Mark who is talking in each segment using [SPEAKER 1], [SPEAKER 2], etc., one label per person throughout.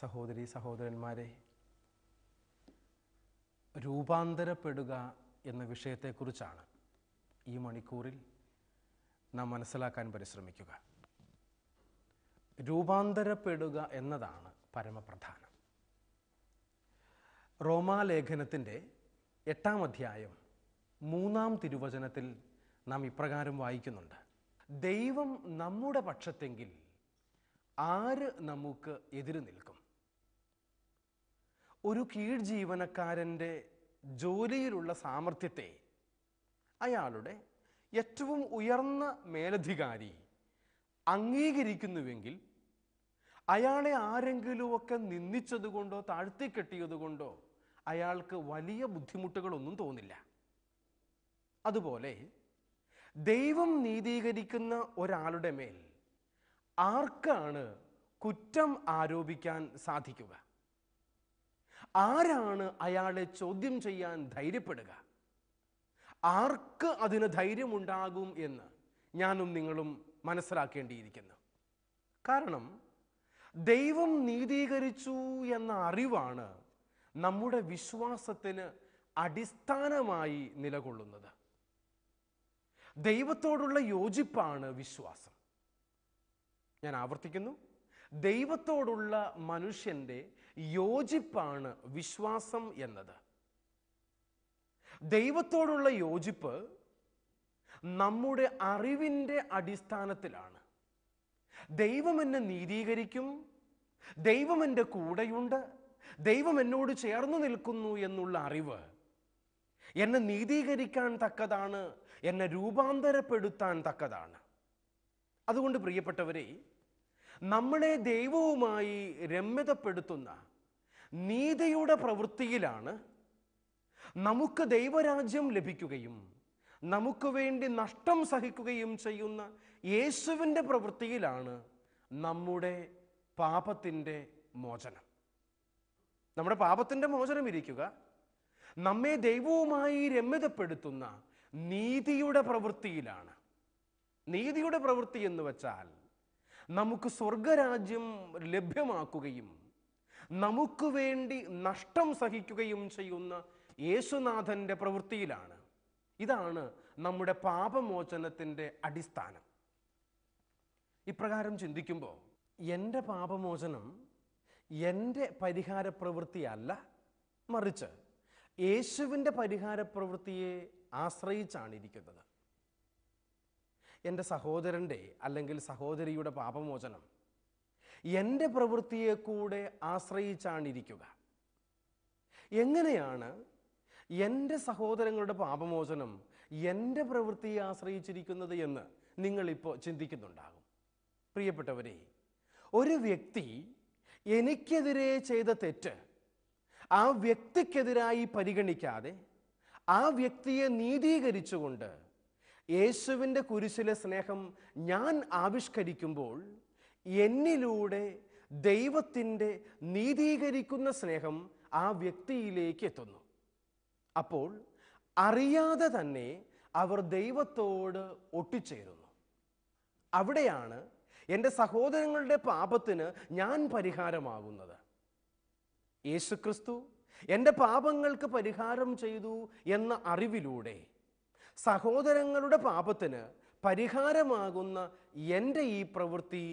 [SPEAKER 1] സഹോദരീ സഹോദരന്മാരെ, രൂപാന്തരപ്പെടുക എന്ന വിഷയത്തെക്കുറിച്ചാണ് ഈ മണിക്കൂറിൽ നാം മനസ്സിലാക്കാൻ പരിശ്രമിക്കുക. രൂപാന്തരപ്പെടുക എന്നതാണ് പരമപ്രധാനം. റോമാലേഖനത്തിൻ്റെ 8-ാം അധ്യായം 3-ാം തിരുവചനത്തിൽ നാം ഇപ്രകാരം വായിക്കുന്നുണ്ട്: ദൈവം നമ്മുടെ പക്ഷത്തെങ്കിൽ ആര് നമുക്ക് എതിര് നിൽക്കും? ഒരു കീഴ് ജീവനക്കാരൻ്റെ ജോലിയിലുള്ള സാമർഥ്യത്തെ അയാളുടെ ഏറ്റവും ഉയർന്ന മേലധികാരി അംഗീകരിക്കുന്നുവെങ്കിൽ അയാളെ ആരെങ്കിലുമൊക്കെ നിന്ദിച്ചതുകൊണ്ടോ താഴ്ത്തിക്കെട്ടിയതുകൊണ്ടോ അയാൾക്ക് വലിയ ബുദ്ധിമുട്ടുകളൊന്നും തോന്നില്ല. അതുപോലെ ദൈവം നീതീകരിക്കുന്ന ഒരാളുടെ മേൽ ആർക്കാണ് കുറ്റം ആരോപിക്കാൻ സാധിക്കുക? ആരാണ് അയാളെ ചോദ്യം ചെയ്യാൻ ധൈര്യപ്പെടുക? ആർക്ക് അതിന് ധൈര്യമുണ്ടാകും എന്ന് ഞാനും നിങ്ങളും മനസ്സിലാക്കേണ്ടിയിരിക്കുന്നു. കാരണം ദൈവം നീതീകരിച്ചു എന്ന അറിവാണ് നമ്മുടെ വിശ്വാസത്തിന് അടിസ്ഥാനമായി നിലകൊള്ളുന്നത്. ദൈവത്തോടുള്ള യോജിപ്പാണ് വിശ്വാസം. ഞാൻ ആവർത്തിക്കുന്നു, ദൈവത്തോടുള്ള മനുഷ്യൻ്റെ യോജിപ്പാണ് വിശ്വാസം എന്നത്. ദൈവത്തോടുള്ള യോജിപ്പ് നമ്മുടെ അറിവിൻ്റെ അടിസ്ഥാനത്തിലാണ്. ദൈവം എന്നെ നീതീകരിക്കും, ദൈവം എൻ്റെ കൂടെയുണ്ട്, ദൈവം എന്നോട് ചേർന്ന് നിൽക്കുന്നു എന്നുള്ള അറിവ് എന്നെ നീതീകരിക്കാൻ തക്കതാണ്, എന്നെ രൂപാന്തരപ്പെടുത്താൻ തക്കതാണ്. അതുകൊണ്ട് പ്രിയപ്പെട്ടവരെ, നമ്മളെ ദൈവവുമായി രമ്യതപ്പെടുത്തുന്ന നീതിയുടെ പ്രവൃത്തിയിലാണ് നമുക്ക് ദൈവരാജ്യം ലഭിക്കുകയും നമുക്ക് വേണ്ടി നഷ്ടം സഹിക്കുകയും ചെയ്യുന്ന യേശുവിൻ്റെ പ്രവൃത്തിയിലാണ് നമ്മുടെ പാപത്തിൻ്റെ മോചനം. നമ്മുടെ പാപത്തിൻ്റെ മോചനം ഇരിക്കുക നമ്മെ ദൈവവുമായി രമ്യതപ്പെടുത്തുന്ന നീതിയുടെ പ്രവൃത്തിയിലാണ്. നീതിയുടെ പ്രവൃത്തി എന്ന് വച്ചാൽ നമുക്ക് സ്വർഗരാജ്യം ലഭ്യമാക്കുകയും നമുക്ക് വേണ്ടി നഷ്ടം സഹിക്കുകയും ചെയ്യുന്ന യേശുനാഥൻ്റെ പ്രവൃത്തിയിലാണ്. ഇതാണ് നമ്മുടെ പാപമോചനത്തിൻ്റെ അടിസ്ഥാനം. ഇപ്രകാരം ചിന്തിക്കുമ്പോൾ എൻ്റെ പാപമോചനം എൻ്റെ പരിഹാര പ്രവൃത്തിയല്ല, മറിച്ച് യേശുവിൻ്റെ പരിഹാര പ്രവൃത്തിയെ ആശ്രയിച്ചാണ് ഇരിക്കുന്നത്. എൻ്റെ സഹോദരൻ്റെ അല്ലെങ്കിൽ സഹോദരിയുടെ പാപമോചനം എൻ്റെ പ്രവൃത്തിയെ കൂടെ ആശ്രയിച്ചാണിരിക്കുക. എങ്ങനെയാണ് എൻ്റെ സഹോദരങ്ങളുടെ പാപമോചനം എൻ്റെ പ്രവൃത്തിയെ ആശ്രയിച്ചിരിക്കുന്നത് എന്ന് നിങ്ങളിപ്പോൾ ചിന്തിക്കുന്നുണ്ടാകും. പ്രിയപ്പെട്ടവരെ, ഒരു വ്യക്തി എനിക്കെതിരെ ചെയ്ത തെറ്റ് ആ വ്യക്തിക്കെതിരായി പരിഗണിക്കാതെ ആ വ്യക്തിയെ നീതീകരിച്ചുകൊണ്ട് യേശുവിൻ്റെ കുരിശിലെ സ്നേഹം ഞാൻ ആവിഷ്കരിക്കുമ്പോൾ എന്നിലൂടെ ദൈവത്തിൻ്റെ നീതീകരിക്കുന്ന സ്നേഹം ആ വ്യക്തിയിലേക്ക് എത്തുന്നു. അപ്പോൾ അറിയാതെ തന്നെ അവർ ദൈവത്തോട് ഒട്ടിച്ചേരുന്നു. അവിടെയാണ് എൻ്റെ സഹോദരങ്ങളുടെ പാപത്തിന് ഞാൻ പരിഹാരമാകുന്നത്. യേശുക്രിസ്തു എൻ്റെ പാപങ്ങൾക്ക് പരിഹാരം ചെയ്തു എന്ന അറിവിലൂടെ സഹോദരങ്ങളുടെ പാപത്തിന് പരിഹാരമാകുന്ന എൻ്റെ ഈ പ്രവൃത്തി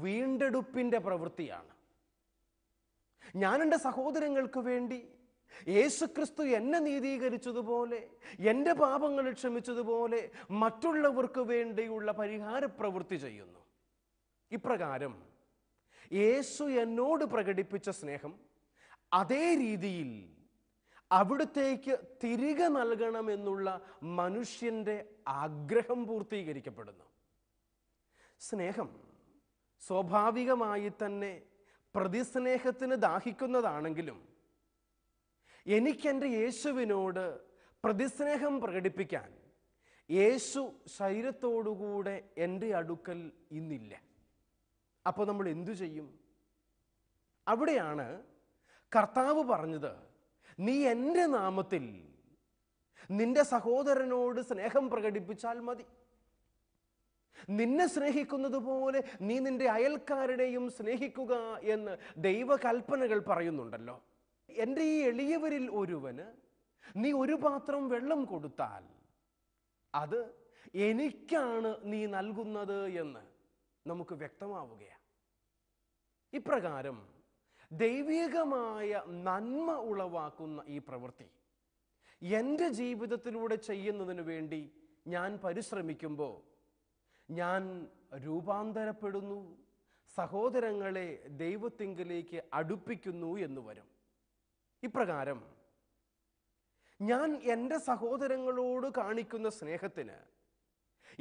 [SPEAKER 1] വീണ്ടെടുപ്പിൻ്റെ പ്രവൃത്തിയാണ്. ഞാൻ എൻ്റെ സഹോദരങ്ങൾക്ക് വേണ്ടി യേശുക്രിസ്തു എന്നെ നീതീകരിച്ചതുപോലെ, എൻ്റെ പാപങ്ങൾ ക്ഷമിച്ചതുപോലെ മറ്റുള്ളവർക്ക് വേണ്ടിയുള്ള പരിഹാര പ്രവൃത്തി ചെയ്യുന്നു. ഇപ്രകാരം യേശു എന്നോട് പ്രകടിപ്പിച്ച സ്നേഹം അതേ രീതിയിൽ അവിടുത്തേക്ക് തിരികെ നൽകണമെന്നുള്ള മനുഷ്യൻ്റെ ആഗ്രഹം പൂർത്തീകരിക്കപ്പെടുന്നു. സ്നേഹം സ്വാഭാവികമായി തന്നെ പ്രതിസ്നേഹത്തിന് ദാഹിക്കുന്നതാണെങ്കിലും എനിക്കെൻ്റെ യേശുവിനോട് പ്രതിസ്നേഹം പ്രകടിപ്പിക്കാൻ യേശു ശരീരത്തോടുകൂടെ എൻ്റെ അടുക്കൽ ഇന്നില്ല. അപ്പോൾ നമ്മൾ എന്തു ചെയ്യും? അവിടെയാണ് കർത്താവ് പറഞ്ഞത്, നീ എൻ്റെ നാമത്തിൽ നിന്റെ സഹോദരനോട് സ്നേഹം പ്രകടിപ്പിച്ചാൽ മതി. നിന്നെ സ്നേഹിക്കുന്നത് പോലെ നീ നിന്റെ അയൽക്കാരുടെയും സ്നേഹിക്കുക എന്ന് ദൈവകൽപ്പനകൾ പറയുന്നുണ്ടല്ലോ. എൻ്റെ ഈ എളിയവരിൽ ഒരുവന് നീ ഒരു പാത്രം വെള്ളം കൊടുത്താൽ അത് എനിക്കാണ് നീ നൽകുന്നത് എന്ന് നമുക്ക് വ്യക്തമാവുകയാണ്. ഇപ്രകാരം ദൈവികമായ നന്മ ഉളവാക്കുന്ന ഈ പ്രവൃത്തി എൻ്റെ ജീവിതത്തിലൂടെ ചെയ്യുന്നതിന് വേണ്ടി ഞാൻ പരിശ്രമിക്കുമ്പോൾ ഞാൻ രൂപാന്തരപ്പെടുന്നു, സഹോദരങ്ങളെ ദൈവത്തിങ്കലേക്ക് അടുപ്പിക്കുന്നു എന്ന് വരും. ഇപ്രകാരം ഞാൻ എൻ്റെ സഹോദരങ്ങളോട് കാണിക്കുന്ന സ്നേഹത്തിന്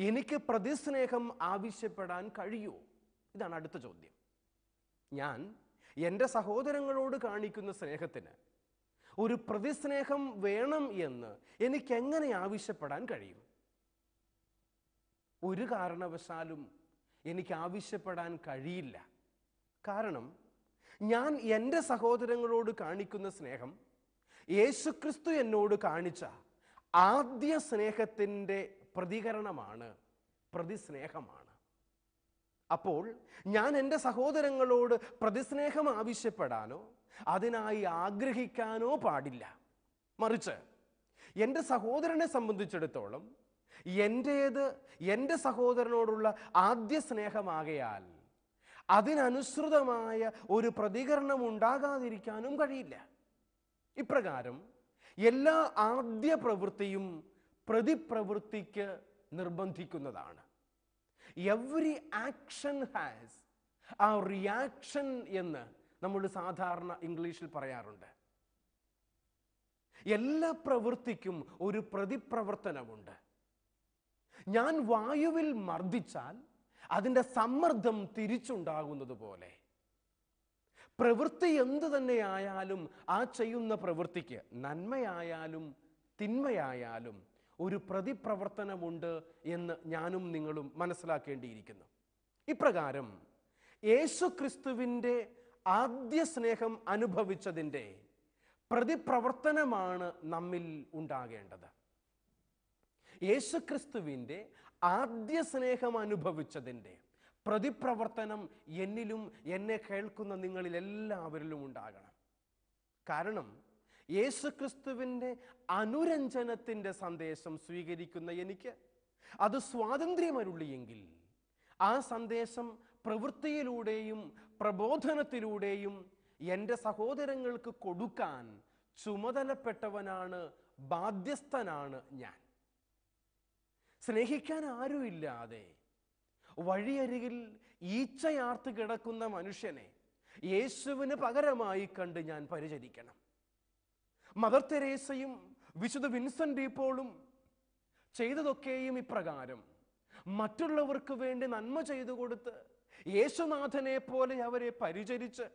[SPEAKER 1] എനിക്ക് പ്രതിസ്നേഹം ആവശ്യപ്പെടാൻ കഴിയുമോ? ഇതാണ് അടുത്ത ചോദ്യം. ഞാൻ എൻ്റെ സഹോദരങ്ങളോട് കാണിക്കുന്ന സ്നേഹത്തിന് ഒരു പ്രതിസ്നേഹം വേണം എന്ന് എനിക്കെങ്ങനെ ആവശ്യപ്പെടാൻ കഴിയും? ഒരു കാരണവശാലും എനിക്ക് ആവശ്യപ്പെടാൻ കഴിയില്ല. കാരണം ഞാൻ എൻ്റെ സഹോദരങ്ങളോട് കാണിക്കുന്ന സ്നേഹം യേശുക്രിസ്തു എന്നോട് കാണിച്ച ആദ്യ സ്നേഹത്തിൻ്റെ പ്രതികരണമാണ്, പ്രതിസ്നേഹമാണ്. അപ്പോൾ ഞാൻ എൻ്റെ സഹോദരങ്ങളോട് പ്രതിസ്നേഹം ആവശ്യപ്പെടാനോ അതിനായി ആഗ്രഹിക്കാനോ പാടില്ല. മറിച്ച് എൻ്റെ സഹോദരനെ സംബന്ധിച്ചിടത്തോളം എൻ്റേത് എൻ്റെ സഹോദരനോടുള്ള ആദ്യ സ്നേഹമാകയാൽ അതിനനുസൃതമായ ഒരു പ്രതികരണം ഉണ്ടാകാതിരിക്കാനും കഴിയില്ല. ഇപ്രകാരം എല്ലാ ആദ്യ പ്രവൃത്തിയും പ്രതിപ്രവൃത്തിക്ക് നിർബന്ധിക്കുന്നതാണ്. എവറി ആക്ഷൻ ഹാസ് ആ റിയാക്ഷൻ എന്ന് നമ്മൾ സാധാരണ ഇംഗ്ലീഷിൽ പറയാറുണ്ട്. എല്ലാ പ്രവൃത്തിക്കും ഒരു പ്രതിപ്രവർത്തനമുണ്ട്. ഞാൻ വായുവിൽ മർദ്ദിച്ചാൽ അതിൻ്റെ സമ്മർദ്ദം തിരിച്ചുണ്ടാകുന്നത് പോലെ പ്രവൃത്തി എന്തു തന്നെയായാലും ആ ചെയ്യുന്ന പ്രവൃത്തിക്ക് നന്മയായാലും തിന്മയായാലും ഒരു പ്രതിപ്രവർത്തനമുണ്ട് എന്ന് ഞാനും നിങ്ങളും മനസ്സിലാക്കേണ്ടിയിരിക്കുന്നു. ഇപ്രകാരം യേശുക്രിസ്തുവിൻ്റെ ആദ്യ സ്നേഹം അനുഭവിച്ചതിൻ്റെ പ്രതിപ്രവർത്തനമാണ് നമ്മിൽ ഉണ്ടാകേണ്ടത്. യേശുക്രിസ്തുവിൻ്റെ ആദ്യ സ്നേഹം അനുഭവിച്ചതിൻ്റെ പ്രതിപ്രവർത്തനം എന്നിലും എന്നെ കേൾക്കുന്ന നിങ്ങളിൽ എല്ലാവരിലും ഉണ്ടാകണം. കാരണം യേശുക്രിസ്തുവിൻ്റെ അനുരഞ്ജനത്തിൻ്റെ സന്ദേശം സ്വീകരിക്കുന്ന എനിക്ക് അത് സ്വാതന്ത്ര്യമരുളിയെങ്കിൽ ആ സന്ദേശം പ്രവൃത്തിയിലൂടെയും പ്രബോധനത്തിലൂടെയും എൻ്റെ സഹോദരങ്ങൾക്ക് കൊടുക്കാൻ ചുമതലപ്പെട്ടവനാണ്, ബാധ്യസ്ഥനാണ് ഞാൻ. സ്നേഹിക്കാൻ ആരുമില്ലാതെ വഴിയരികിൽ ഈച്ചയാർത്ത് കിടക്കുന്ന മനുഷ്യനെ യേശുവിന് പകരമായി കണ്ട് ഞാൻ പരിചരിക്കണം. മദർ തെരേസയും വിശുദ്ധ വിൻസെന്റ് ഡി പോളും ചെയ്തതൊക്കെയും ഇപ്രകാരം മറ്റുള്ളവർക്ക് വേണ്ടി നന്മ ചെയ്തു കൊടുത്ത് യേശുനാഥനെ പോലെ അവരെ പരിചരിച്ച്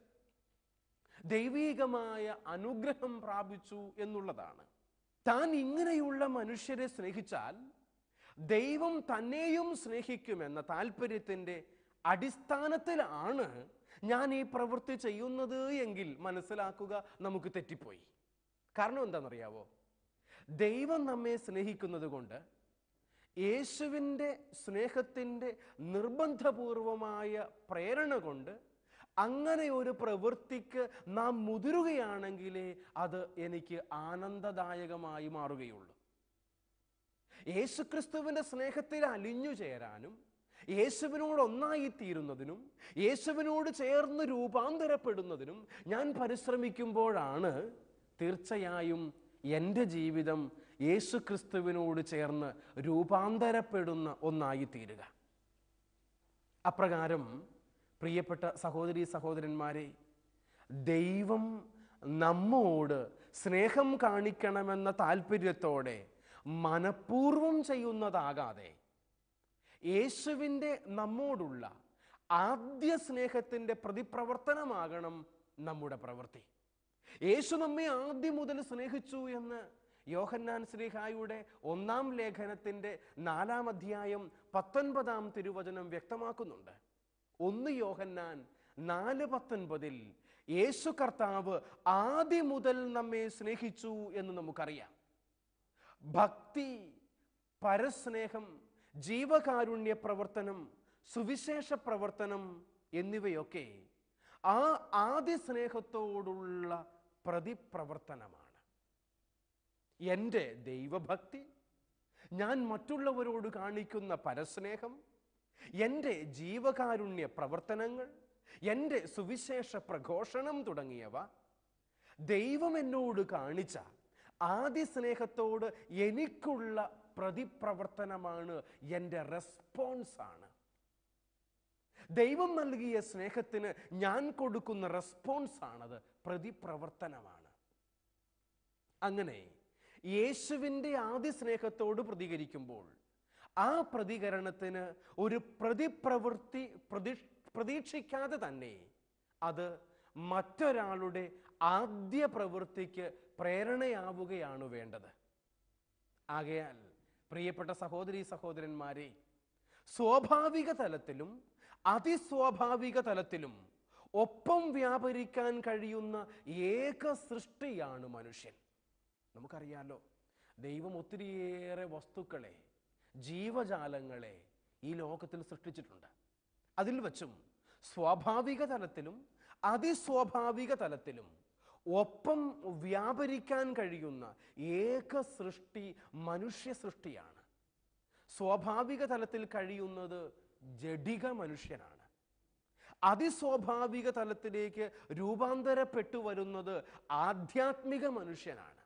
[SPEAKER 1] ദൈവീകമായ അനുഗ്രഹം പ്രാപിച്ചു എന്നുള്ളതാണ്. താൻ ഇങ്ങനെയുള്ള മനുഷ്യരെ സ്നേഹിച്ചാൽ ദൈവം തന്നെയും സ്നേഹിക്കുമെന്ന താല്പര്യത്തിൻ്റെ അടിസ്ഥാനത്തിലാണ് ഞാൻ ഈ പ്രവൃത്തി ചെയ്യുന്നത് എങ്കിൽ മനസ്സിലാക്കുക, നമുക്ക് തെറ്റിപ്പോയി. കാരണം എന്താണെന്നറിയാവോ? ദൈവം നമ്മെ സ്നേഹിക്കുന്നത് കൊണ്ട് യേശുവിൻ്റെ സ്നേഹത്തിൻ്റെ നിർബന്ധപൂർവമായ പ്രേരണ കൊണ്ട് അങ്ങനെ ഒരു പ്രവൃത്തിക്ക് നാം മുതിരുകയാണെങ്കിലേ അത് എനിക്ക് ആനന്ദദായകമായി മാറുകയുള്ളൂ. യേശുക്രിസ്തുവിൻ്റെ സ്നേഹത്തിൽ അലിഞ്ഞു ചേരാനും യേശുവിനോട് ഒന്നായിത്തീരുന്നതിനും യേശുവിനോട് ചേർന്ന് രൂപാന്തരപ്പെടുന്നതിനും ഞാൻ പരിശ്രമിക്കുമ്പോഴാണ് തീർച്ചയായും എൻ്റെ ജീവിതം യേശുക്രിസ്തുവിനോട് ചേർന്ന് രൂപാന്തരപ്പെടുന്ന ഒന്നായിത്തീരുക. അപ്രകാരം പ്രിയപ്പെട്ട സഹോദരീ സഹോദരന്മാരെ, ദൈവം നമ്മോട് സ്നേഹം കാണിക്കണമെന്ന താല്പര്യത്തോടെ മനഃപൂർവം ചെയ്യുന്നതാകാതെ യേശുവിൻ്റെ നമ്മോടുള്ള ആദ്യ സ്നേഹത്തിൻ്റെ പ്രതിപ്രവർത്തനമാകണം നമ്മുടെ പ്രവൃത്തി. യേശു നമ്മെ ആദ്യം മുതൽ സ്നേഹിച്ചു എന്ന് യോഹന്നാൻ ശ്ലീഹായുടെ 1-ാം ലേഖനത്തിൻ്റെ 4-ാം അധ്യായം 19-ാം തിരുവചനം വ്യക്തമാക്കുന്നുണ്ട്. 1 യോഹന്നാൻ 4:19 യേശു കർത്താവ് ആദ്യം മുതൽ നമ്മെ സ്നേഹിച്ചു എന്ന് നമുക്കറിയാം. ഭക്തി, പരസ്നേഹം, ജീവകാരുണ്യ പ്രവർത്തനം, സുവിശേഷ പ്രവർത്തനം എന്നിവയൊക്കെ ആ ആദ്യ സ്നേഹത്തോടുള്ള പ്രതിപ്രവർത്തനമാണ്. എൻ്റെ ദൈവഭക്തി, ഞാൻ മറ്റുള്ളവരോട് കാണിക്കുന്ന പരസ്നേഹം, എൻ്റെ ജീവകാരുണ്യ പ്രവർത്തനങ്ങൾ, എൻ്റെ സുവിശേഷ പ്രഘോഷണം തുടങ്ങിയവ ദൈവം എന്നോട് കാണിച്ച ആദ്യ സ്നേഹത്തോട് എനിക്കുള്ള പ്രതിപ്രവർത്തനമാണ്, എൻ്റെ റെസ്പോൺസാണ്. ദൈവം നൽകിയ സ്നേഹത്തിന് ഞാൻ കൊടുക്കുന്ന റെസ്പോൺസാണത്, പ്രതിപ്രവർത്തനമാണ്. അങ്ങനെ യേശുവിൻ്റെ ആദ്യ സ്നേഹത്തോട് പ്രതികരിക്കുമ്പോൾ ആ പ്രതികരണത്തിന് ഒരു പ്രതിപ്രവൃത്തി പ്രതീക്ഷിക്കാതെ തന്നെ അത് മറ്റൊരാളുടെ ആദ്യ പ്രവൃത്തിക്ക് പ്രേരണയാവുകയാണ് വേണ്ടത്. ആകയാൽ പ്രിയപ്പെട്ട സഹോദരീ സഹോദരന്മാരെ, സ്വാഭാവിക തലത്തിലും അതിസ്വാഭാവിക തലത്തിലും ഒപ്പം വ്യാപരിക്കാൻ കഴിയുന്ന ഏക സൃഷ്ടിയാണ് മനുഷ്യൻ. നമുക്കറിയാലോ, ദൈവം ഒത്തിരിയേറെ വസ്തുക്കളെ, ജീവജാലങ്ങളെ ഈ ലോകത്തിൽ സൃഷ്ടിച്ചിട്ടുണ്ട്. അതിൽ വച്ചും സ്വാഭാവിക തലത്തിലും അതിസ്വാഭാവിക തലത്തിലും ഒപ്പം വ്യാപരിക്കാൻ കഴിയുന്ന ഏക സൃഷ്ടി മനുഷ്യ സൃഷ്ടിയാണ്. സ്വാഭാവിക തലത്തിൽ കഴിയുന്നത് ജഡിക മനുഷ്യനാണ്. അതിസ്വാഭാവിക തലത്തിലേക്ക് രൂപാന്തരപ്പെട്ടു വരുന്നത് ആധ്യാത്മിക മനുഷ്യനാണ്.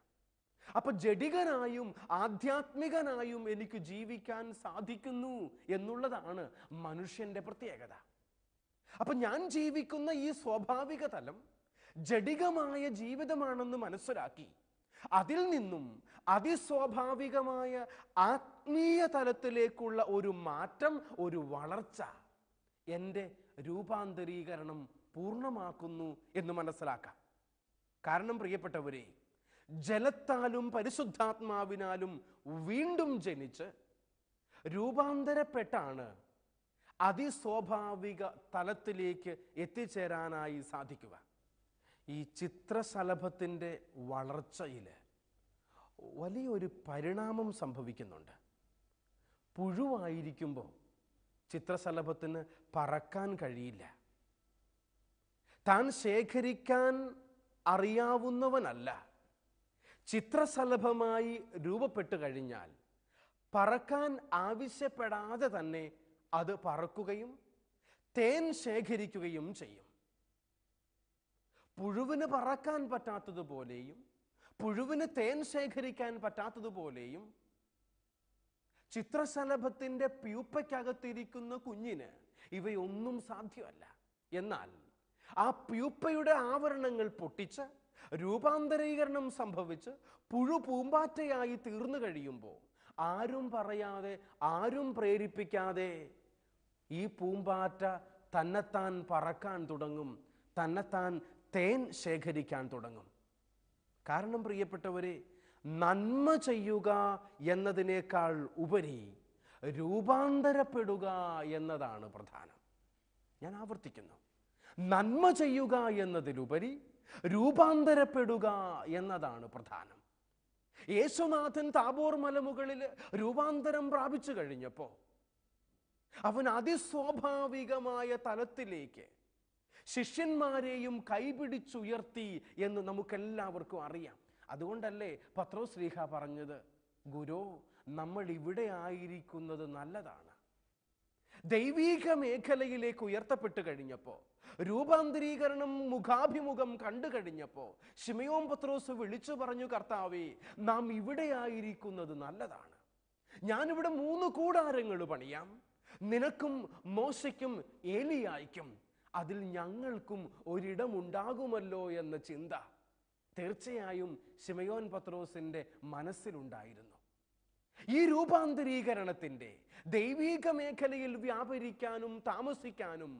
[SPEAKER 1] അപ്പൊ ജഡികനായും ആധ്യാത്മികനായും എനിക്ക് ജീവിക്കാൻ സാധിക്കുന്നു എന്നുള്ളതാണ് മനുഷ്യന്റെ പ്രത്യേകത. അപ്പൊ ഞാൻ ജീവിക്കുന്ന ഈ സ്വാഭാവിക തലം ജഡികമായ ജീവിതമാണെന്ന് മനസ്സിലാക്കി അതിൽ നിന്നും അതിസ്വാഭാവികമായ ആത്മീയ തലത്തിലേക്കുള്ള ഒരു മാറ്റം, ഒരു വളർച്ച എൻ്റെ രൂപാന്തരീകരണം പൂർണ്ണമാക്കുന്നു എന്ന് മനസ്സിലാക്കാം. കാരണം പ്രിയപ്പെട്ടവരെ, ജലത്താലും പരിശുദ്ധാത്മാവിനാലും വീണ്ടും ജനിച്ച് രൂപാന്തരപ്പെട്ടാണ് അതിസ്വാഭാവിക തലത്തിലേക്ക് എത്തിച്ചേരാനായി സാധിക്കുക. ഈ ചിത്രശലഭത്തിൻ്റെ വളർച്ചയിൽ വലിയൊരു പരിണാമം സംഭവിക്കുന്നുണ്ട്. പുഴുവായിരിക്കുമ്പോൾ ചിത്രശലഭത്തിന് പറക്കാൻ കഴിയില്ല. താൻ ശേഖരിക്കാൻ അറിയാവുന്നവനല്ല. ചിത്രശലഭമായി രൂപപ്പെട്ടു കഴിഞ്ഞാൽ പറക്കാൻ ആവശ്യപ്പെടാതെ തന്നെ അത് പറക്കുകയും തേൻ ശേഖരിക്കുകയും ചെയ്യും. പുഴുവിന് പറക്കാൻ പറ്റാത്തതുപോലെയും പുഴുവിന് തേൻ ശേഖരിക്കാൻ പറ്റാത്തതുപോലെയും ചിത്രശലഭത്തിൻ്റെ പ്യൂപ്പയ്ക്കകത്തിരിക്കുന്ന കുഞ്ഞിന് ഇവയൊന്നും സാധ്യമല്ല. എന്നാൽ ആ പ്യൂപ്പയുടെ ആവരണങ്ങൾ പൊട്ടിച്ച് രൂപാന്തരീകരണം സംഭവിച്ച് പുഴു പൂമ്പാറ്റയായി തീർന്നു കഴിയുമ്പോൾ ആരും പറയാതെ, ആരും പ്രേരിപ്പിക്കാതെ ഈ പൂമ്പാറ്റ തന്നെത്താൻ പറക്കാൻ തുടങ്ങും, തന്നെത്താൻ തേൻ ശേഖരിക്കാൻ തുടങ്ങും. കാരണം പ്രിയപ്പെട്ടവരെ, നന്മ ചെയ്യുക എന്നതിനേക്കാൾ ഉപരി രൂപാന്തരപ്പെടുക എന്നതാണ് പ്രധാനം. ഞാൻ ആവർത്തിക്കുന്നു, നന്മ ചെയ്യുക എന്നതിലുപരി രൂപാന്തരപ്പെടുക എന്നതാണ് പ്രധാനം. യേശുനാഥൻ താബോർ മലമുകളിൽ രൂപാന്തരം പ്രാപിച്ചു കഴിഞ്ഞപ്പോൾ അവൻ അതിസ്വാഭാവികമായ തലത്തിലേക്ക് ശിഷ്യന്മാരെയും കൈപിടിച്ചുയർത്തി എന്ന് നമുക്കെല്ലാവർക്കും അറിയാം. അതുകൊണ്ടല്ലേ പത്രോസ് ശ്ലീഹ പറഞ്ഞത്, ഗുരു, നമ്മൾ ഇവിടെ ആയിരിക്കുന്നത് നല്ലതാണ്. ദൈവീക മേഖലയിലേക്ക് ഉയർത്തപ്പെട്ട് കഴിഞ്ഞപ്പോൾ, രൂപാന്തരീകരണം മുഖാഭിമുഖം കണ്ടു കഴിഞ്ഞപ്പോൾ ശിമയോൻ പത്രോസ് വിളിച്ചു പറഞ്ഞു, കർത്താവേ, നാം ഇവിടെ ആയിരിക്കുന്നത് നല്ലതാണ്. ഞാനിവിടെ 3 കൂടാരങ്ങൾ പണിയാം, നിനക്കും മോശയ്ക്കും ഏലിയായ്ക്കും, അതിൽ ഞങ്ങൾക്കും ഒരിടമുണ്ടാകുമല്ലോ എന്ന ചിന്ത തീർച്ചയായും ശിമയോൻ പത്രോസിന്റെ മനസ്സിലുണ്ടായിരുന്നു. ഈ രൂപാന്തരീകരണത്തിന്റെ ദൈവീക മേഖലയിൽ വ്യാപരിക്കാനും താമസിക്കാനും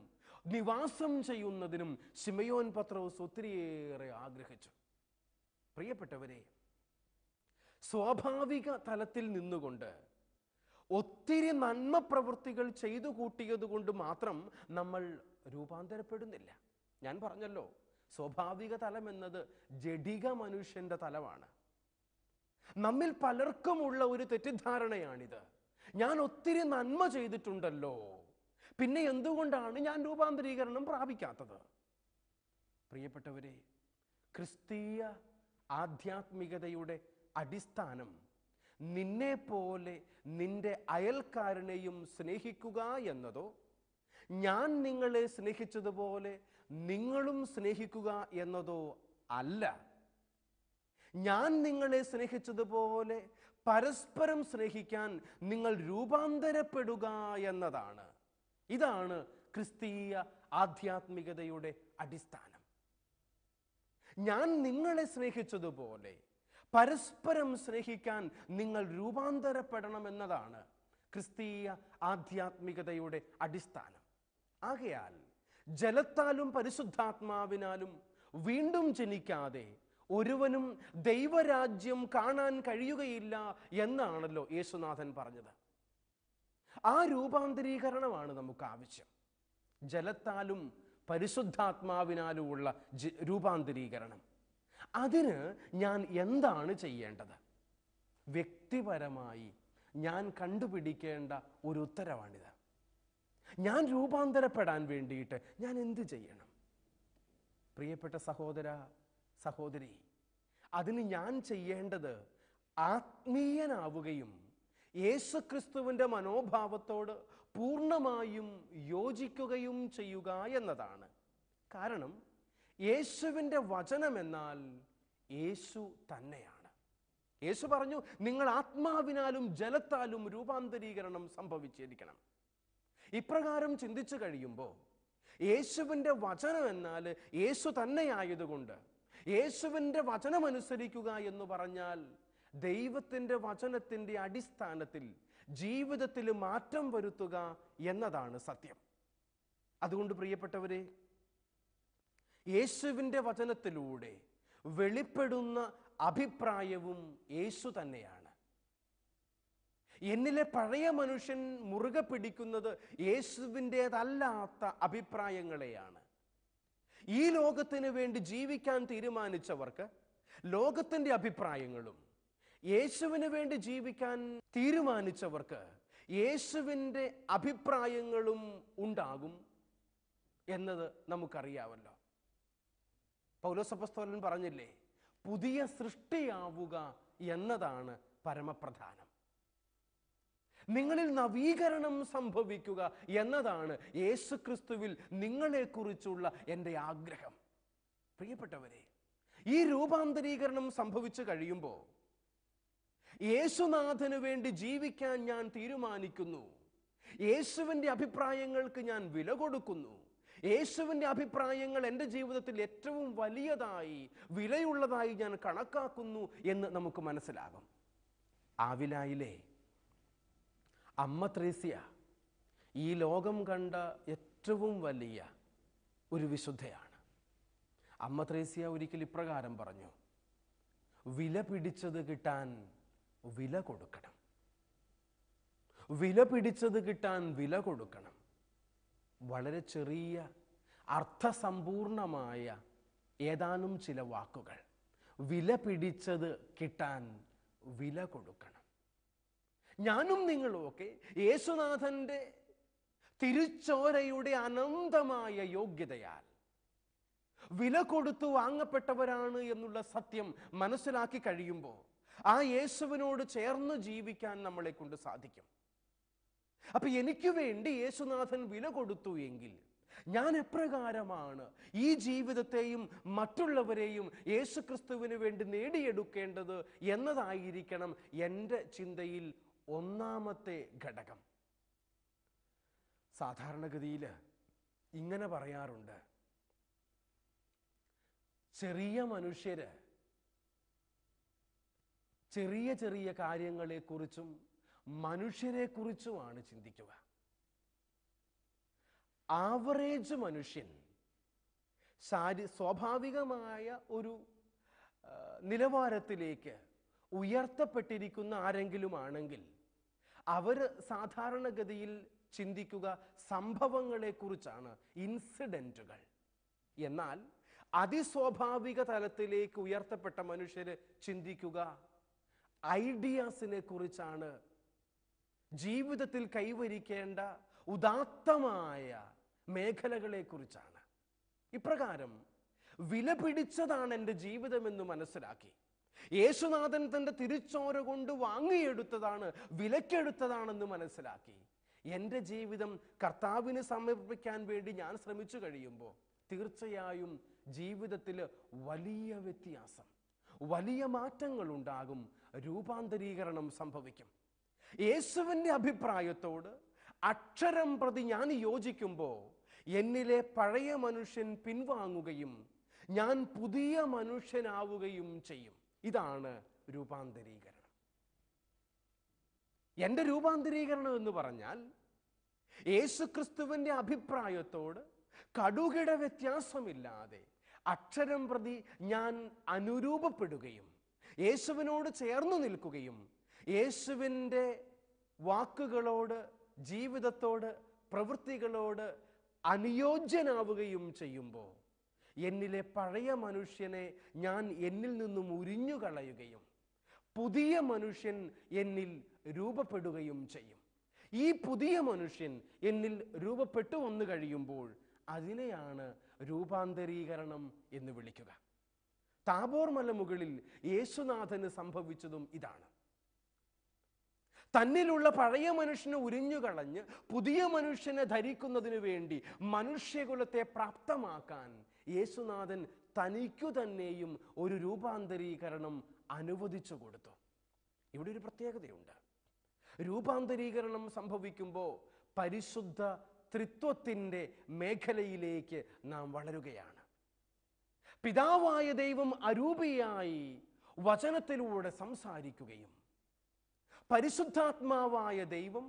[SPEAKER 1] നിവാസം ചെയ്യുന്നതിനും ശിമയോൻ പത്രോസ് ഒത്തിരിയേറെ ആഗ്രഹിച്ചു. പ്രിയപ്പെട്ടവരെ, സ്വാഭാവിക തലത്തിൽ നിന്നുകൊണ്ട് ഒത്തിരി നന്മ പ്രവൃത്തികൾ ചെയ്തു കൂട്ടിയത് കൊണ്ട് മാത്രം നമ്മൾ രൂപാന്തരപ്പെടുന്നില്ല. ഞാൻ പറഞ്ഞല്ലോ, സ്വാഭാവിക തലം എന്നത് ജഡിക മനുഷ്യന്റെ തലമാണ്. നമ്മിൽ പലർക്കുമുള്ള ഒരു തെറ്റിദ്ധാരണയാണിത്. ഞാൻ ഒത്തിരി നന്മ ചെയ്തിട്ടുണ്ടല്ലോ, പിന്നെ എന്തുകൊണ്ടാണ് ഞാൻ രൂപാന്തരീകരണം പ്രാപിക്കാത്തത്? പ്രിയപ്പെട്ടവരെ, ക്രിസ്തീയ ആധ്യാത്മികതയുടെ അടിസ്ഥാനം നിന്നെപ്പോലെ നിന്റെ അയൽക്കാരനെയും സ്നേഹിക്കുക എന്നതോ, ഞാൻ നിങ്ങളെ സ്നേഹിച്ചതുപോലെ നിങ്ങളും സ്നേഹിക്കുക എന്നതോ അല്ല. ഞാൻ നിങ്ങളെ സ്നേഹിച്ചതുപോലെ പരസ്പരം സ്നേഹിക്കാൻ നിങ്ങൾ രൂപാന്തരപ്പെടുക എന്നതാണ്. ഇതാണ് ക്രിസ്തീയ ആധ്യാത്മികതയുടെ അടിസ്ഥാനം. ഞാൻ നിങ്ങളെ സ്നേഹിച്ചതുപോലെ പരസ്പരം സ്നേഹിക്കാൻ നിങ്ങൾ രൂപാന്തരപ്പെടണമെന്നതാണ് ക്രിസ്തീയ ആധ്യാത്മികതയുടെ അടിസ്ഥാനം. ആകയാൽ ജലത്താലും പരിശുദ്ധാത്മാവിനാലും വീണ്ടും ജനിക്കാതെ ഒരുവനും ദൈവരാജ്യം കാണാൻ കഴിയുകയില്ല എന്നാണല്ലോ യേശുനാഥൻ പറഞ്ഞത്. ആ രൂപാന്തരീകരണമാണ് നമുക്ക് ആവശ്യം. ജലത്താലും പരിശുദ്ധാത്മാവിനാലുമുള്ള രൂപാന്തരീകരണം. അതിന് ഞാൻ എന്താണ് ചെയ്യേണ്ടത്? വ്യക്തിപരമായി ഞാൻ കണ്ടുപിടിക്കേണ്ട ഒരു ഉത്തരവാണിത്. ഞാൻ രൂപാന്തരപ്പെടാൻ വേണ്ടിയിട്ട് ഞാൻ എന്ത് ചെയ്യണം? പ്രിയപ്പെട്ട സഹോദര, സഹോദരി, അതിന് ഞാൻ ചെയ്യേണ്ടത് ആത്മീയനാവുകയും യേശുക്രിസ്തുവിൻ്റെ മനോഭാവത്തോട് പൂർണ്ണമായും യോജിക്കുകയും ചെയ്യുക എന്നതാണ്. കാരണം യേശുവിൻ്റെ വചനമെന്നാൽ യേശു തന്നെയാണ്. യേശു പറഞ്ഞു, നിങ്ങൾ ആത്മാവിനാലും ജലത്താലും രൂപാന്തരീകരണം സംഭവിച്ചിരിക്കണം. ഇപ്രകാരം ചിന്തിച്ചു കഴിയുമ്പോൾ യേശുവിൻ്റെ വചനം എന്നാൽ യേശു തന്നെയായതുകൊണ്ട് യേശുവിൻ്റെ വചനമനുസരിക്കുക എന്ന് പറഞ്ഞാൽ ദൈവത്തിൻ്റെ വചനത്തിൻ്റെ അടിസ്ഥാനത്തിൽ ജീവിതത്തിൽ മാറ്റം വരുത്തുക എന്നതാണ് സത്യം. അതുകൊണ്ട് പ്രിയപ്പെട്ടവരെ, യേശുവിൻ്റെ വചനത്തിലൂടെ വെളിപ്പെടുന്ന അഭിപ്രായവും യേശു തന്നെയാണ്. എന്നിലെ പഴയ മനുഷ്യൻ മുറുകെ പിടിക്കുന്നത് യേശുവിൻ്റേതല്ലാത്ത അഭിപ്രായങ്ങളെയാണ്. ഈ ലോകത്തിന് വേണ്ടി ജീവിക്കാൻ തീരുമാനിച്ചവർക്ക് ലോകത്തിൻ്റെ അഭിപ്രായങ്ങളും, യേശുവിന് വേണ്ടി ജീവിക്കാൻ തീരുമാനിച്ചവർക്ക് യേശുവിൻ്റെ അഭിപ്രായങ്ങളും ഉണ്ടാകും എന്നത് നമുക്കറിയാമല്ലോ. പൗലോസ് അപ്പോസ്തലൻ പറഞ്ഞില്ലേ, പുതിയ സൃഷ്ടിയാവുക എന്നതാണ് പരമപ്രധാനം. നിങ്ങളിൽ നവീകരണം സംഭവിക്കുക എന്നതാണ് യേശുക്രിസ്തുവിൽ നിങ്ങളെക്കുറിച്ചുള്ള എൻ്റെ ആഗ്രഹം. പ്രിയപ്പെട്ടവരെ, ഈ രൂപാന്തരീകരണം സംഭവിച്ചു കഴിയുമ്പോൾ യേശുനാഥന് വേണ്ടി ജീവിക്കാൻ ഞാൻ തീരുമാനിക്കുന്നു. യേശുവിൻ്റെ അഭിപ്രായങ്ങൾക്ക് ഞാൻ വില കൊടുക്കുന്നു. യേശുവിൻ്റെ അഭിപ്രായങ്ങൾ എൻ്റെ ജീവിതത്തിൽ ഏറ്റവും വലിയതായി, വിലയുള്ളതായി ഞാൻ കണക്കാക്കുന്നു എന്ന് നമുക്ക് മനസ്സിലാകും. ആവിലായിലെ അമ്മ ത്രേസ്യ ഈ ലോകം കണ്ട ഏറ്റവും വലിയ ഒരു വിശുദ്ധയാണ്. അമ്മ ത്രേസ്യ ഒരിക്കൽ ഇപ്രകാരം പറഞ്ഞു, വില പിടിച്ചത് കിട്ടാൻ വില കൊടുക്കണം. വില പിടിച്ചത് കിട്ടാൻ വില കൊടുക്കണം. വളരെ ചെറിയ അർത്ഥസമ്പൂർണമായ ഏതാനും ചില വാക്കുകൾ. വില പിടിച്ചത് കിട്ടാൻ വില കൊടുക്കണം. ഞാനും നിങ്ങളുമൊക്കെ യേശുനാഥൻ്റെ തിരുച്ചോരയുടെ അനന്തമായ യോഗ്യതയാൽ വില കൊടുത്തു വാങ്ങപ്പെട്ടവരാണ് എന്നുള്ള സത്യം മനസ്സിലാക്കി കഴിയുമ്പോൾ ആ യേശുവിനോട് ചേർന്ന് ജീവിക്കാൻ നമ്മളെ കൊണ്ട് സാധിക്കും. അപ്പൊ എനിക്ക് വേണ്ടി യേശുനാഥൻ വില കൊടുത്തു എങ്കിൽ ഞാൻ എപ്രകാരമാണ് ഈ ജീവിതത്തെയും മറ്റുള്ളവരെയും യേശുക്രിസ്തുവിന് വേണ്ടി നേടിയെടുക്കേണ്ടത് എന്നതായിരിക്കണം എൻ്റെ ചിന്തയിൽ ഒന്നാമത്തെ ഘടകം. സാധാരണഗതിയിൽ ഇങ്ങനെ പറയാറുണ്ട്, ചെറിയ മനുഷ്യര് ചെറിയ ചെറിയ കാര്യങ്ങളെക്കുറിച്ചും മനുഷ്യരെക്കുറിച്ചുമാണ് ചിന്തിക്കുക. ആവറേജ് മനുഷ്യൻ സ്വാഭാവികമായ ഒരു നിലവാരത്തിലേക്ക് ഉയർത്തപ്പെട്ടിരിക്കുന്ന ആരെങ്കിലും ആണെങ്കിൽ അവർ സാധാരണഗതിയിൽ ചിന്തിക്കുക സംഭവങ്ങളെക്കുറിച്ചാണ്, ഇൻസിഡൻറ്റുകൾ. എന്നാൽ അതിസ്വാഭാവിക തലത്തിലേക്ക് ഉയർത്തപ്പെട്ട മനുഷ്യർ ചിന്തിക്കുക ഐഡിയാസിനെ കുറിച്ചാണ്, ജീവിതത്തിൽ കൈവരിക്കേണ്ട ഉദാത്തമായ മേഖലകളെക്കുറിച്ചാണ്. ഇപ്രകാരം വില പിടിച്ചതാണ് എൻ്റെ ജീവിതമെന്ന് മനസ്സിലാക്കി, യേശുനാഥൻ തൻ്റെ തിരുച്ചോര കൊണ്ട് വാങ്ങിയെടുത്തതാണ്, വിലക്കെടുത്തതാണെന്ന് മനസ്സിലാക്കി എൻ്റെ ജീവിതം കർത്താവിന് സമർപ്പിക്കാൻ വേണ്ടി ഞാൻ ശ്രമിച്ചു കഴിയുമ്പോൾ തീർച്ചയായും ജീവിതത്തിൽ വലിയ വ്യത്യാസം, വലിയ മാറ്റങ്ങൾ ഉണ്ടാകും, രൂപാന്തരീകരണം സംഭവിക്കും. യേശുവിൻ്റെ അഭിപ്രായത്തോട് അക്ഷരം പ്രതി ഞാൻ യോജിക്കുമ്പോൾ എന്നിലെ പഴയ മനുഷ്യൻ പിൻവാങ്ങുകയും ഞാൻ പുതിയ മനുഷ്യനാവുകയും ചെയ്യും. ഇതാണ് രൂപാന്തരീകരണം. എൻ്റെ രൂപാന്തരീകരണം എന്ന് പറഞ്ഞാൽ യേശുക്രിസ്തുവിൻ്റെ അഭിപ്രായത്തോട് കടുകിട വ്യത്യാസമില്ലാതെ അക്ഷരം പ്രതി ഞാൻ അനുരൂപപ്പെടുകയും യേശുവിനോട് ചേർന്നു നിൽക്കുകയും യേശുവിൻ്റെ വാക്കുകളോട്, ജീവിതത്തോട്, പ്രവൃത്തികളോട് അനുയോജ്യനാവുകയും ചെയ്യുമ്പോൾ എന്നിലെ പഴയ മനുഷ്യനെ ഞാൻ എന്നിൽ നിന്നും ഉരിഞ്ഞു കളയുകയും പുതിയ മനുഷ്യൻ എന്നിൽ രൂപപ്പെടുകയും ചെയ്യും. ഈ പുതിയ മനുഷ്യൻ എന്നിൽ രൂപപ്പെട്ടു വന്നു കഴിയുമ്പോൾ അതിനെയാണ് രൂപാന്തരീകരണം എന്ന് വിളിക്കുക. താബോർ മലമുകളിൽ യേശുനാഥന് സംഭവിച്ചതും ഇതാണ്. തന്നിലുള്ള പഴയ മനുഷ്യനെ ഉരിഞ്ഞുകളഞ്ഞ് പുതിയ മനുഷ്യനെ ധരിക്കുന്നതിന് വേണ്ടി മനുഷ്യകുലത്തെ പ്രാപ്തമാക്കാൻ യേശുനാഥൻ തനിക്കു തന്നെയും ഒരു രൂപാന്തരീകരണം അനുവദിച്ചു കൊടുത്തു. ഇവിടെ ഒരു പ്രത്യേകതയുണ്ട്. രൂപാന്തരീകരണം സംഭവിക്കുമ്പോൾ പരിശുദ്ധ ത്രിത്വത്തിൻ്റെ മേഖലയിലേക്ക് നാം വളരുകയാണ്. പിതാവായ ദൈവം അരൂപിയായി വചനത്തിലൂടെ സംസാരിക്കുകയും പരിശുദ്ധാത്മാവായ ദൈവം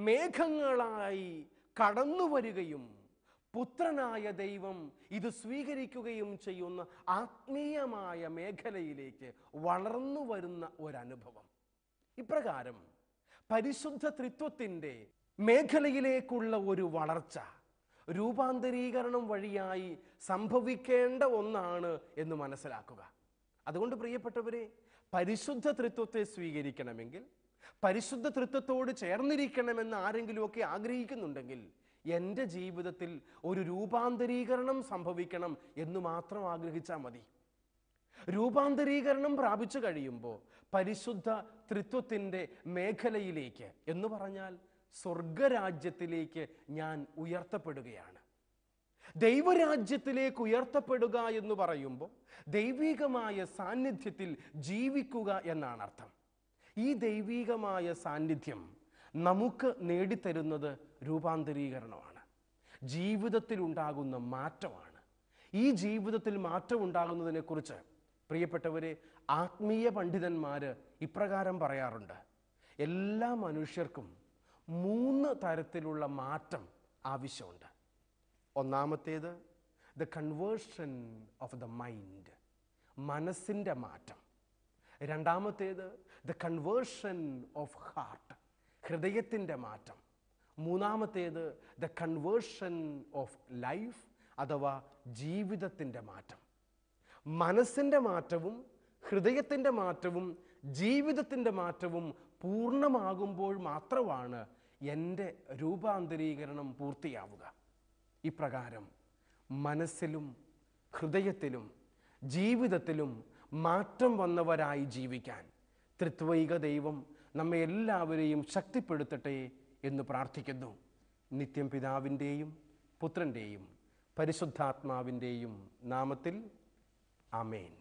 [SPEAKER 1] മേഘങ്ങളായി കടന്നു വരികയും പുത്രനായ ദൈവം ഇത് സ്വീകരിക്കുകയും ചെയ്യുന്ന ആത്മീയമായ മേഖലയിലേക്ക് വളർന്നു വരുന്ന ഒരനുഭവം. ഇപ്രകാരം പരിശുദ്ധ ത്രിത്വത്തിൻ്റെ മേഖലയിലേക്കുള്ള ഒരു വളർച്ച രൂപാന്തരീകരണം വഴിയായി സംഭവിക്കേണ്ട ഒന്നാണ് എന്ന് മനസ്സിലാക്കുക. അതുകൊണ്ട് പ്രിയപ്പെട്ടവരെ, പരിശുദ്ധ ത്രിത്വത്തെ സ്വീകരിക്കണമെങ്കിൽ, പരിശുദ്ധ ത്രിത്വത്തോട് ചേർന്നിരിക്കണമെന്ന് ആരെങ്കിലുമൊക്കെ ആഗ്രഹിക്കുന്നുണ്ടെങ്കിൽ എൻ്റെ ജീവിതത്തിൽ ഒരു രൂപാന്തരീകരണം സംഭവിക്കണം എന്ന് മാത്രം ആഗ്രഹിച്ചാൽ മതി. രൂപാന്തരീകരണം പ്രാപിച്ചു കഴിയുമ്പോൾ പരിശുദ്ധ ത്രിത്വത്തിൻ്റെ മേഖലയിലേക്ക് എന്ന് പറഞ്ഞാൽ സ്വർഗരാജ്യത്തിലേക്ക് ഞാൻ ഉയർത്തപ്പെടുകയാണ്. ദൈവരാജ്യത്തിലേക്ക് ഉയർത്തപ്പെടുക എന്ന് പറയുമ്പോൾ ദൈവികമായ സാന്നിധ്യത്തിൽ ജീവിക്കുക എന്നാണ് അർത്ഥം. ഈ ദൈവികമായ സാന്നിധ്യം നമുക്ക് നേടിത്തരുന്നത് രൂപാന്തരീകരണമാണ്, ജീവിതത്തിൽ ഉണ്ടാകുന്ന മാറ്റമാണ്. ഈ ജീവിതത്തിൽ മാറ്റം ഉണ്ടാകുന്നതിനെക്കുറിച്ച് പ്രിയപ്പെട്ടവരെ, ആത്മീയ പണ്ഡിതന്മാർ ഇപ്രകാരം പറയാറുണ്ട്: എല്ലാ മനുഷ്യർക്കും 3 തരത്തിലുള്ള മാറ്റം ആവശ്യമുണ്ട്. ഒന്നാമത്തേത് the conversion of the mind, മനസ്സിൻ്റെ മാറ്റം. രണ്ടാമത്തേത് ദ കൺവേർഷൻ ഓഫ് ഹാർട്ട്, ഹൃദയത്തിൻ്റെ മാറ്റം. മൂന്നാമത്തേത് ദ കൺവേർഷൻ ഓഫ് ലൈഫ് അഥവാ ജീവിതത്തിൻ്റെ മാറ്റം. മനസ്സിൻ്റെ മാറ്റവും ഹൃദയത്തിൻ്റെ മാറ്റവും ജീവിതത്തിൻ്റെ മാറ്റവും പൂർണ്ണമാകുമ്പോൾ മാത്രമാണ് എൻ്റെ രൂപാന്തരീകരണം പൂർത്തിയാവുക. ഇപ്രകാരം മനസ്സിലും ഹൃദയത്തിലും ജീവിതത്തിലും മാറ്റം വന്നവരായി ജീവിക്കാൻ ത്രിത്വൈക ദൈവം നമ്മെ എല്ലാവരെയും ശക്തിപ്പെടുത്തട്ടെ എന്ന് പ്രാർത്ഥിക്കുന്നു. നിത്യം പിതാവിൻ്റെയും പുത്രൻ്റെയും പരിശുദ്ധാത്മാവിൻ്റെയും നാമത്തിൽ ആമേൻ.